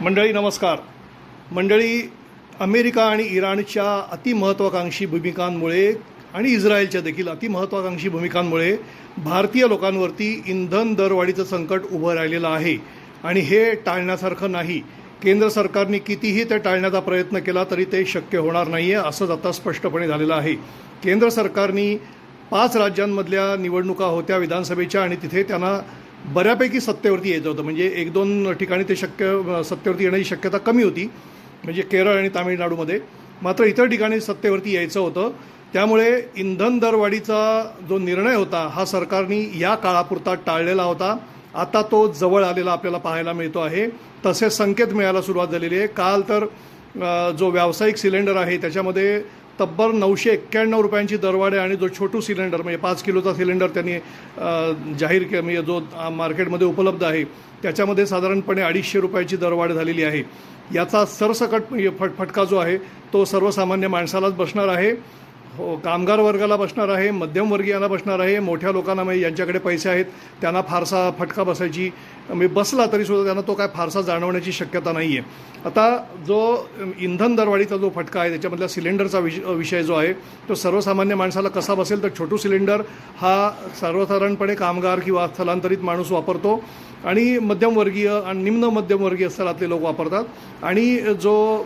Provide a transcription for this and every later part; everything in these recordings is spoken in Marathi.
मंडळी नमस्कार. मंडळी, अमेरिका आणि इराणच्या अतिमहत्त्वाकांक्षी भूमिकांमुळे आणि इस्रायलच्या देखील अतिमहत्त्वाकांक्षी भूमिकांमुळे भारतीय लोकांवरती इंधन दरवाढीचं संकट उभं राहिलेलं आहे आणि हे टाळण्यासारखं नाही. केंद्र सरकारने कितीही ते टाळण्याचा प्रयत्न केला तरी ते शक्य होणार नाही आहे असंच आता स्पष्टपणे झालेलं आहे. केंद्र सरकारने 5 राज्यांमधल्या निवडणुका होत्या विधानसभेच्या आणि तिथे त्यांना बऱ्यापैकी सत्तेवरती यायचं होतं. म्हणजे 1-2 ठिकाणी ते सत्तेवरती येण्याची शक्यता कमी होती, म्हणजे केरळ आणि तामिळनाडूमध्ये. मात्र इतर ठिकाणी सत्तेवरती यायचं होतं. त्यामुळे इंधन दरवाढीचा जो निर्णय होता हा सरकारने या काळापुरता टाळलेला होता. आता तो जवळ आलेला आपल्याला पाहायला मिळतो आहे. तसे संकेत मिळायला सुरुवात झालेली आहे. काल तर जो व्यावसायिक सिलेंडर आहे त्याच्यामध्ये तब्बल 991 रुपयांची दरवाढ आहे आणि जो छोटू सिलेंडर म्हणजे 5 किलोचा सिलेंडर त्यांनी जाहीर केला, म्हणजे जो मार्केटमध्ये उपलब्ध आहे त्याच्यामध्ये साधारणपणे 250 रुपयाची दरवाढ झालेली आहे. याचा सरसकट फटका जो आहे तो सर्वसामान्य माणसालाच बसणार आहे. हो, कामगार वर्गाला बसणार आहे, मध्यमवर्गीयांना बसणार आहे. मोठ्या लोकांना म्हणजे ज्यांच्याकडे पैसे आहेत त्यांना फारसा फटका बसायची म्हणजे बसला तरीसुद्धा त्यांना तो काय फारसा जाणवण्याची शक्यता नाही आहे. आता जो इंधन दरवाढीचा जो फटका आहे त्याच्यामधल्या सिलेंडरचा विषय जो आहे तो सर्वसामान्य माणसाला कसा बसेल, तर छोटू सिलेंडर हा सर्वसाधारणपणे कामगार किंवा स्थलांतरित माणूस वापरतो आणि मध्यमवर्गीय आणि निम्न मध्यमवर्गीय स्तरातले लोक वापरतात. आणि जो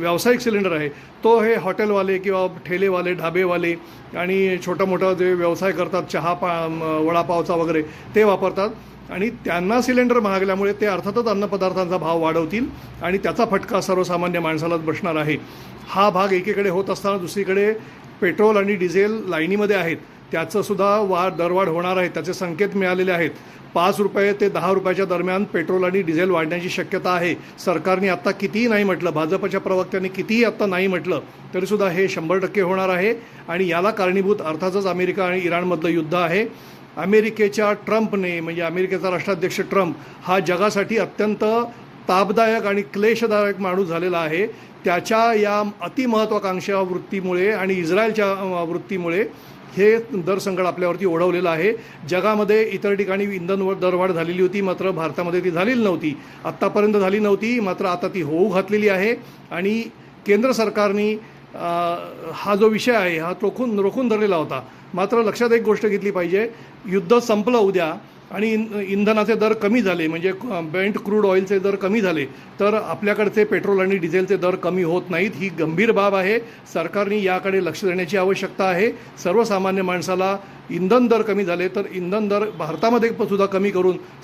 व्यावसायिक सिलेंडर आहे तो हे हॉटेलवाले किंवा ठेलेवाले, ढाबेवाले आणि छोटा मोठा जे व्यवसाय करतात चहा वडापावचा वगैरे ते वापरतात. आणि त्यांना सिलेंडर महागल्यामुळे ते अर्थातच अन्नपदार्थांचा भाव वाढवतील आणि त्याचा फटका सर्वसामान्य माणसालाच बसणार आहे. हा भाग एकीकडे होत असताना दुसरीकडे पेट्रोल आणि डिझेल लाईनीमध्ये आहेत, त्याचंसुद्धा दरवाढ होणार आहे. त्याचे संकेत मिळालेले आहेत. 5 रुपये ते 10 रुपयाच्या दरम्यान पेट्रोल आणि डिझेल वाढण्याची शक्यता आहे. सरकारने आत्ता कितीही नाही म्हटलं, भाजपच्या प्रवक्त्यांनी कितीही आत्ता नाही म्हटलं तरीसुद्धा हे 100% होणार आहे. आणि याला कारणीभूत अर्थातच अमेरिका आणि इराणमधलं युद्ध आहे. अमेरिकेच्या ट्रम्पने म्हणजे अमेरिकेचा राष्ट्राध्यक्ष ट्रम्प हा जगासाठी अत्यंत तापदायक आणि क्लेशदायक माणूस झालेला आहे. त्याच्या या अतिमहत्त्वाकांक्षा वृत्तीमुळे आणि इस्रायलच्या वृत्तीमुळे हे दरसंकट आपल्यावरती ओढवलेलं आहे. जगामध्ये इतर ठिकाणी इंधन दरवाढ झालेली होती, मात्र भारतामध्ये ती झालेली नव्हती, आत्तापर्यंत झाली नव्हती, मात्र आता ती होऊ घातलेली आहे. आणि केंद्र सरकारने हा जो विषय आहे हा रोखून धरलेला होता. मात्र लक्षात एक गोष्ट घेतली पाहिजे, युद्ध संपलं उद्या आणि इंधनाचे दर कमी झाले, म्हणजे ब्रेंट क्रूड ऑइलचे दर कमी झाले तर आपल्याकडचे पेट्रोल आणि डिझेलचे दर कमी होत नाहीत. ही गंभीर बाब आहे. सरकारने याकडे लक्ष देण्याची आवश्यकता आहे. सर्वसामान्य माणसाला इंधन दर कमी झाले तर इंधन दर भारतामध्ये सुद्धा कमी करून